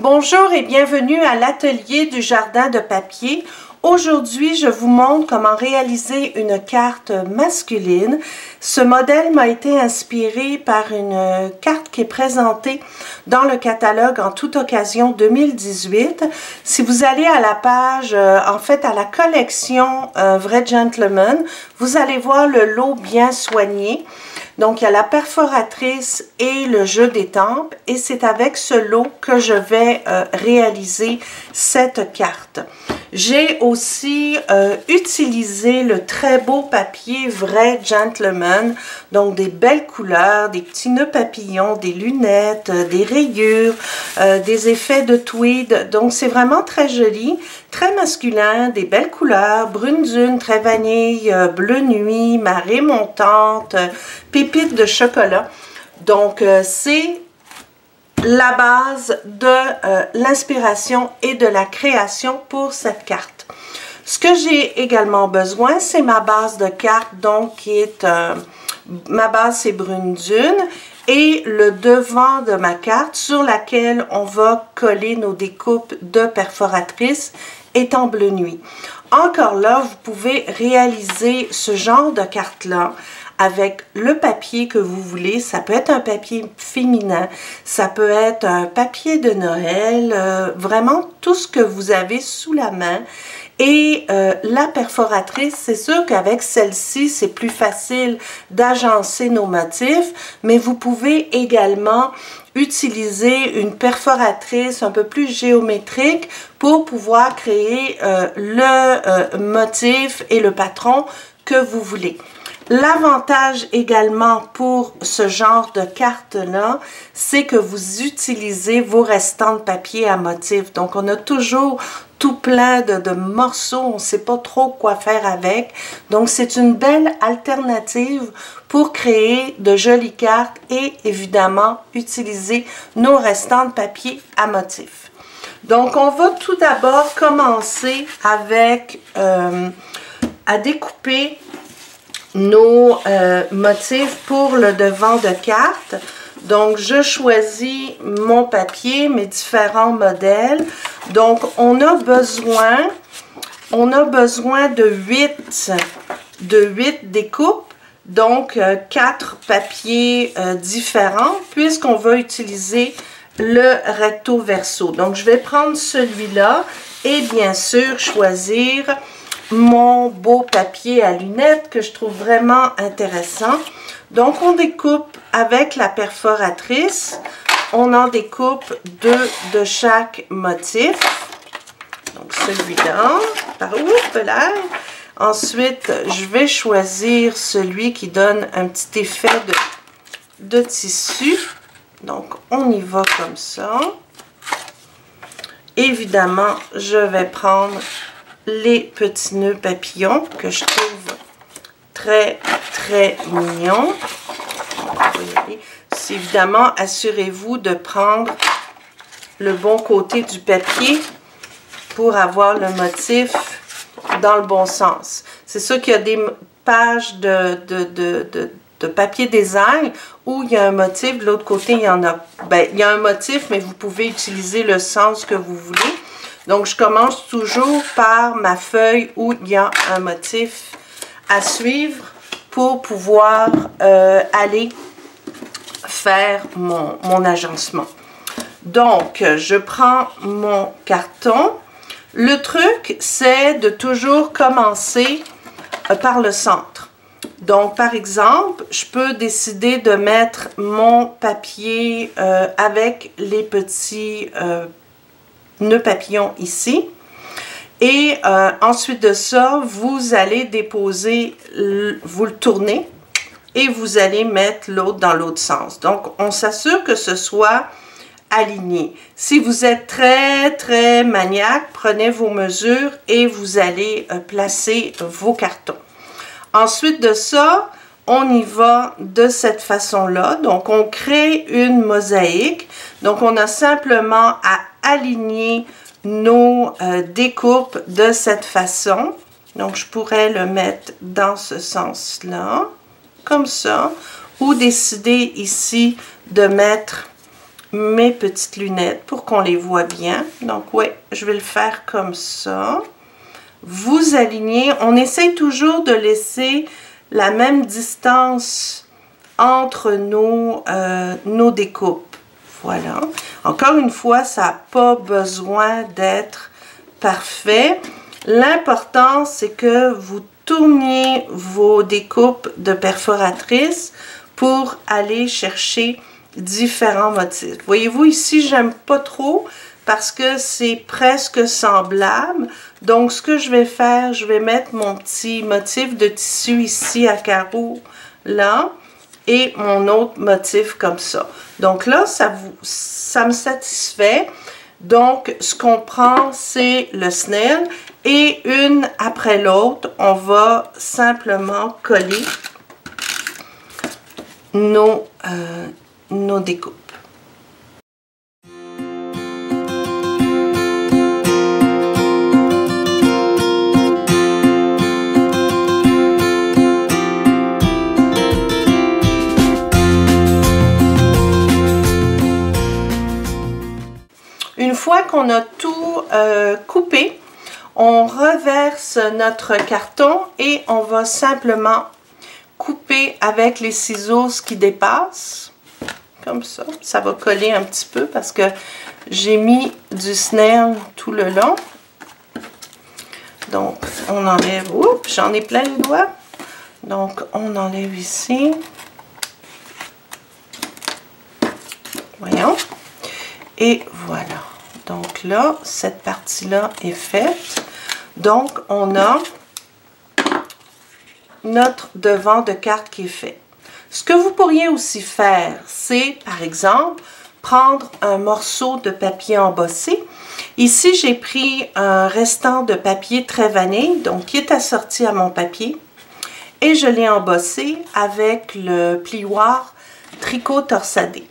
Bonjour et bienvenue à l'atelier du jardin de papier. Aujourd'hui, je vous montre comment réaliser une carte masculine. Ce modèle m'a été inspiré par une carte qui est présentée dans le catalogue En toute occasion 2018. Si vous allez à la page, en fait à la collection Vrai Gentleman, vous allez voir le lot bien soigné. Donc, il y a la perforatrice et le jeu d'étampes et c'est avec ce lot que je vais réaliser cette carte. J'ai aussi utilisé le très beau papier Vrai Gentleman, donc des belles couleurs, des petits nœuds papillons, des lunettes, des rayures, des effets de tweed. Donc, c'est vraiment très joli, très masculin, des belles couleurs, brune dune, très vanille, bleu nuit, marée montante, pépites de chocolat. Donc, c'est la base de l'inspiration et de la création pour cette carte. Ce que j'ai également besoin, c'est ma base de carte, donc qui est ma base c'est brune dune et le devant de ma carte sur laquelle on va coller nos découpes de perforatrice est en bleu nuit. Encore là, vous pouvez réaliser ce genre de carte-là avec le papier que vous voulez. Ça peut être un papier féminin, ça peut être un papier de Noël, vraiment tout ce que vous avez sous la main. Et la perforatrice, c'est sûr qu'avec celle-ci, c'est plus facile d'agencer nos motifs, mais vous pouvez également utiliser une perforatrice un peu plus géométrique pour pouvoir créer le motif et le patron que vous voulez. L'avantage également pour ce genre de carte-là, c'est que vous utilisez vos restants de papier à motif. Donc, on a toujours tout plein de morceaux, on ne sait pas trop quoi faire avec. Donc, c'est une belle alternative pour créer de jolies cartes et évidemment utiliser nos restants de papier à motif. Donc, on va tout d'abord commencer avec à découper nos motifs pour le devant de carte. Donc, je choisis mon papier, mes différents modèles. Donc, on a besoin de 8 découpes, donc 4 papiers différents, puisqu'on va utiliser le recto verso. Donc, je vais prendre celui-là et bien sûr choisir mon beau papier à lunettes que je trouve vraiment intéressant. Donc, on découpe avec la perforatrice. On en découpe 2 de chaque motif. Donc, celui-là, par où là. Ensuite, je vais choisir celui qui donne un petit effet de tissu. Donc, on y va comme ça. Évidemment, je vais prendre les petits nœuds papillons que je trouve très mignons. Évidemment, assurez-vous de prendre le bon côté du papier pour avoir le motif dans le bon sens. C'est sûr qu'il y a des pages de papier design où il y a un motif, de l'autre côté il y en a. Ben, il y a un motif, mais vous pouvez utiliser le sens que vous voulez. Donc, je commence toujours par ma feuille où il y a un motif à suivre pour pouvoir aller faire mon agencement. Donc, je prends mon carton. Le truc, c'est de toujours commencer par le centre. Donc, par exemple, je peux décider de mettre mon papier avec les petits nœud papillon ici et ensuite de ça vous allez déposer, vous le tournez et vous allez mettre l'autre dans l'autre sens. Donc on s'assure que ce soit aligné. Si vous êtes très maniaque, prenez vos mesures et vous allez placer vos cartons. Ensuite de ça, on y va de cette façon-là. Donc, on crée une mosaïque. Donc, on a simplement à aligner nos découpes de cette façon. Donc, je pourrais le mettre dans ce sens-là, comme ça. Ou décider ici de mettre mes petites lunettes pour qu'on les voit bien. Donc, ouais, je vais le faire comme ça. Vous alignez. On essaye toujours de laisser la même distance entre nos découpes. Voilà. Encore une fois, ça n'a pas besoin d'être parfait. L'important, c'est que vous tourniez vos découpes de perforatrice pour aller chercher différents motifs. Voyez-vous, ici, j'aime pas trop parce que c'est presque semblable. Donc, ce que je vais faire, je vais mettre mon petit motif de tissu ici à carreaux, là, et mon autre motif comme ça. Donc là, ça me satisfait. Donc, ce qu'on prend, c'est le snail et une après l'autre, on va simplement coller nos découpes. Une fois qu'on a tout coupé, on reverse notre carton et on va simplement couper avec les ciseaux ce qui dépasse. Comme ça. Ça va coller un petit peu parce que j'ai mis du snail tout le long. Donc, on enlève. Oups, j'en ai plein les doigts. Donc, on enlève ici. Voyons. Et voilà. Donc là, cette partie-là est faite. Donc, on a notre devant de carte qui est fait. Ce que vous pourriez aussi faire, c'est, par exemple, prendre un morceau de papier embossé. Ici, j'ai pris un restant de papier très vanille, donc qui est assorti à mon papier. Et je l'ai embossé avec le plioir tricot torsadé.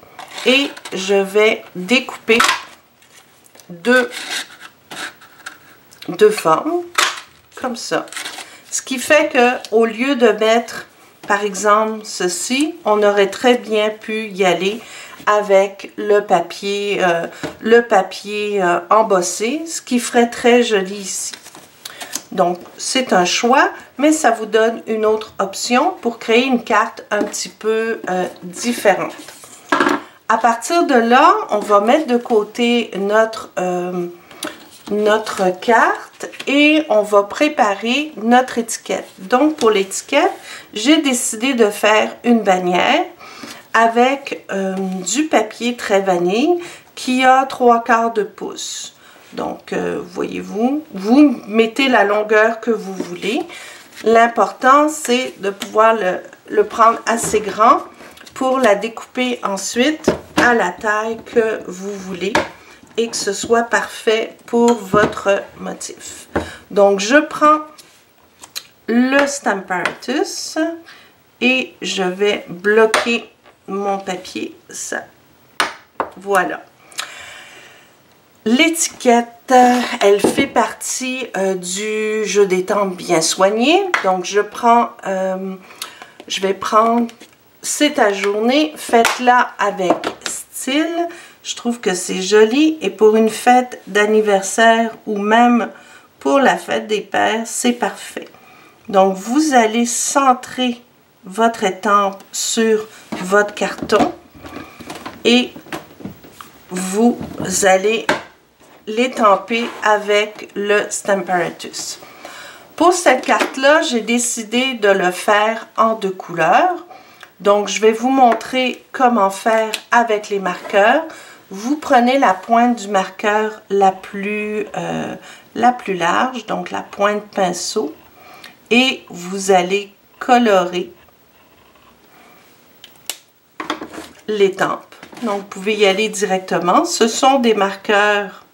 Et je vais découper deux formes, comme ça. Ce qui fait que au lieu de mettre, par exemple, ceci, on aurait très bien pu y aller avec le papier embossé, ce qui ferait très joli ici. Donc, c'est un choix, mais ça vous donne une autre option pour créer une carte un petit peu différente. À partir de là, on va mettre de côté notre carte et on va préparer notre étiquette. Donc, pour l'étiquette, j'ai décidé de faire une bannière avec du papier très vanille qui a 3/4 de pouce. Donc, voyez-vous, vous mettez la longueur que vous voulez. L'important, c'est de pouvoir le prendre assez grand pour la découper ensuite à la taille que vous voulez et que ce soit parfait pour votre motif. Donc, je prends le Stamparatus et je vais bloquer mon papier. Ça, voilà. L'étiquette, elle fait partie du jeu des temps bien soigné. Donc, je vais prendre C'est ta journée, faites-la avec style. Je trouve que c'est joli et pour une fête d'anniversaire ou même pour la fête des pères, c'est parfait. Donc, vous allez centrer votre étampe sur votre carton et vous allez l'étamper avec le Stamparatus. Pour cette carte-là, j'ai décidé de le faire en 2 couleurs. Donc, je vais vous montrer comment faire avec les marqueurs. Vous prenez la pointe du marqueur la plus large, donc la pointe pinceau, et vous allez colorer l'étampe. Donc, vous pouvez y aller directement. Ce sont des marqueurs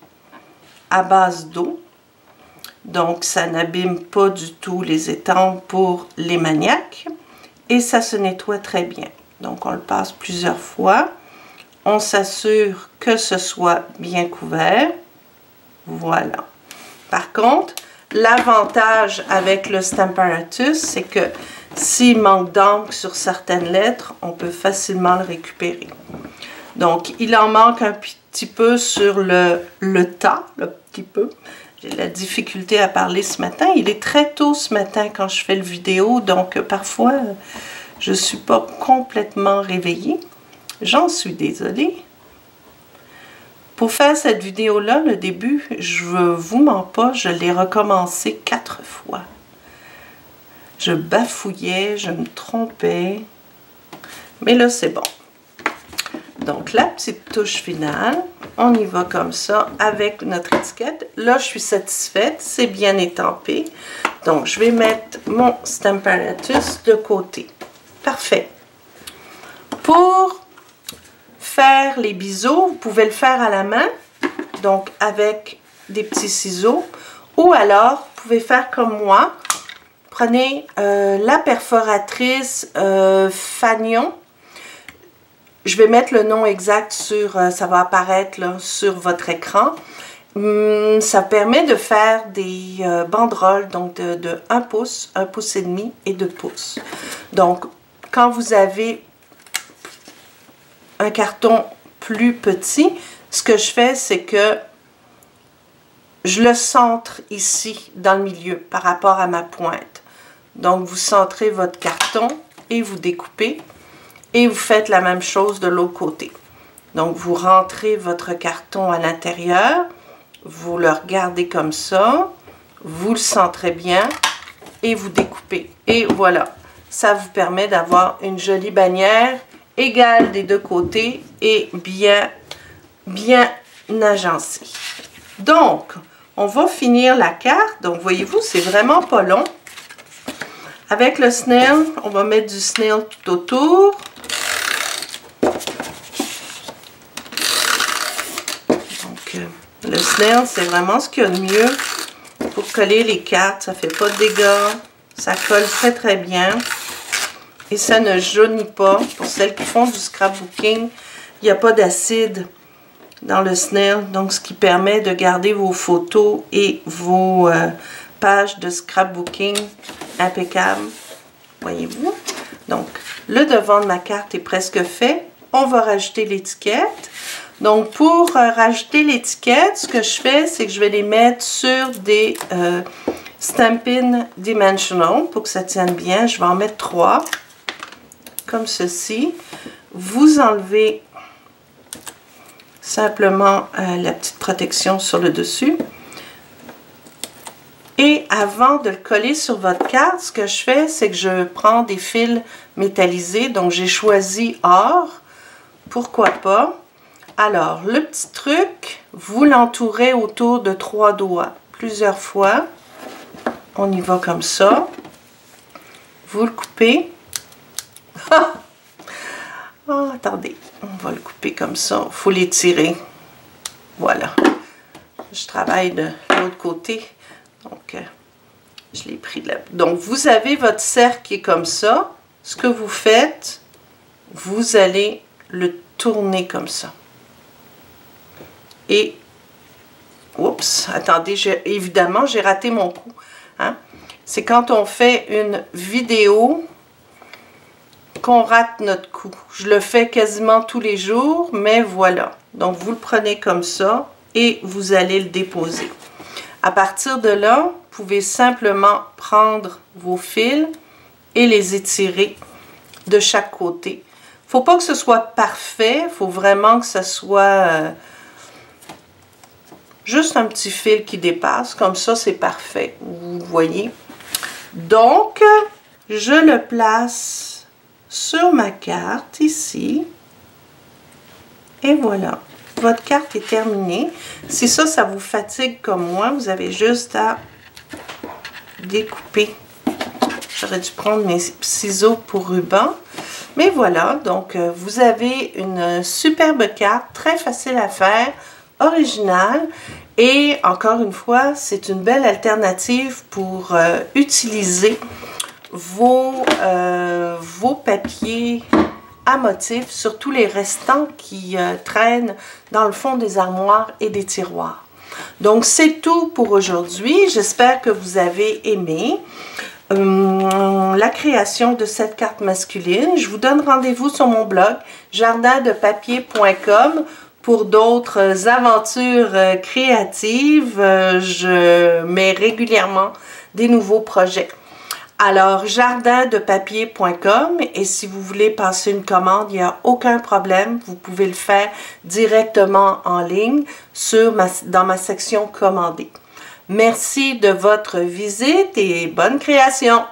à base d'eau. Donc, ça n'abîme pas du tout les étampes pour les maniaques. Et ça se nettoie très bien. Donc, on le passe plusieurs fois. On s'assure que ce soit bien couvert. Voilà. Par contre, l'avantage avec le Stamparatus, c'est que s'il manque d'encre sur certaines lettres, on peut facilement le récupérer. Donc, il en manque un petit peu sur le tas, le petit peu. J'ai la difficulté à parler ce matin. Il est très tôt ce matin quand je fais le vidéo, donc parfois, je ne suis pas complètement réveillée. J'en suis désolée. Pour faire cette vidéo-là, le début, je ne vous mens pas, je l'ai recommencé 4 fois. Je bafouillais, je me trompais, mais là, c'est bon. Donc, la petite touche finale, on y va comme ça avec notre étiquette. Là, je suis satisfaite, c'est bien étampé. Donc, je vais mettre mon Stamparatus de côté. Parfait. Pour faire les biseaux, vous pouvez le faire à la main, donc avec des petits ciseaux, ou alors vous pouvez faire comme moi. Prenez la perforatrice Fanion. Je vais mettre le nom exact sur, ça va apparaître là, sur votre écran. Ça permet de faire des banderoles donc de 1 pouce, 1 pouce et demi et 2 pouces. Donc, quand vous avez un carton plus petit, ce que je fais, c'est que je le centre ici, dans le milieu, par rapport à ma pointe. Donc, vous centrez votre carton et vous découpez. Et vous faites la même chose de l'autre côté. Donc, vous rentrez votre carton à l'intérieur. Vous le regardez comme ça. Vous le centrez bien. Et vous découpez. Et voilà. Ça vous permet d'avoir une jolie bannière égale des deux côtés et bien agencée. Donc, on va finir la carte. Donc, voyez-vous, c'est vraiment pas long. Avec le snail, on va mettre du snail tout autour. Donc, le snail, c'est vraiment ce qu'il y a de mieux pour coller les cartes. Ça fait pas de dégâts. Ça colle très très bien. Et ça ne jaunit pas. Pour celles qui font du scrapbooking, il n'y a pas d'acide dans le snail. Donc, ce qui permet de garder vos photos et vos pages de scrapbooking impeccables. Voyez-vous? Donc, le devant de ma carte est presque fait. On va rajouter l'étiquette. Donc, pour rajouter l'étiquette, ce que je fais, c'est que je vais les mettre sur des Stampin' Dimensional pour que ça tienne bien. Je vais en mettre 3, comme ceci. Vous enlevez simplement la petite protection sur le dessus. Et avant de le coller sur votre carte, ce que je fais, c'est que je prends des fils métallisés. Donc, j'ai choisi or. Pourquoi pas? Alors, le petit truc, vous l'entourez autour de 3 doigts, plusieurs fois. On y va comme ça. Vous le coupez. Oh, attendez, on va le couper comme ça. Il faut l'étirer. Voilà. Je travaille de l'autre côté. Donc, je l'ai pris là. Donc, vous avez votre cercle qui est comme ça. Ce que vous faites, vous allez le tourner comme ça. Et, oups, attendez, évidemment, j'ai raté mon coup. Hein? C'est quand on fait une vidéo qu'on rate notre coup. Je le fais quasiment tous les jours, mais voilà. Donc, vous le prenez comme ça et vous allez le déposer. À partir de là, vous pouvez simplement prendre vos fils et les étirer de chaque côté. Il ne faut pas que ce soit parfait, il faut vraiment que ce soit juste un petit fil qui dépasse. Comme ça, c'est parfait, vous voyez. Donc, je le place sur ma carte ici. Et voilà. Votre carte est terminée. Si ça, ça vous fatigue comme moi, vous avez juste à découper. J'aurais dû prendre mes ciseaux pour ruban. Mais voilà, donc vous avez une superbe carte, très facile à faire, originale. Et encore une fois, c'est une belle alternative pour utiliser vos papiers à motifs, surtout les restants qui traînent dans le fond des armoires et des tiroirs. Donc, c'est tout pour aujourd'hui. J'espère que vous avez aimé. la création de cette carte masculine. Je vous donne rendez-vous sur mon blog jardindepapier.com pour d'autres aventures créatives. Je mets régulièrement des nouveaux projets. Alors, jardindepapier.com, et si vous voulez passer une commande, il n'y a aucun problème. Vous pouvez le faire directement en ligne dans ma section commander. Merci de votre visite et bonne création!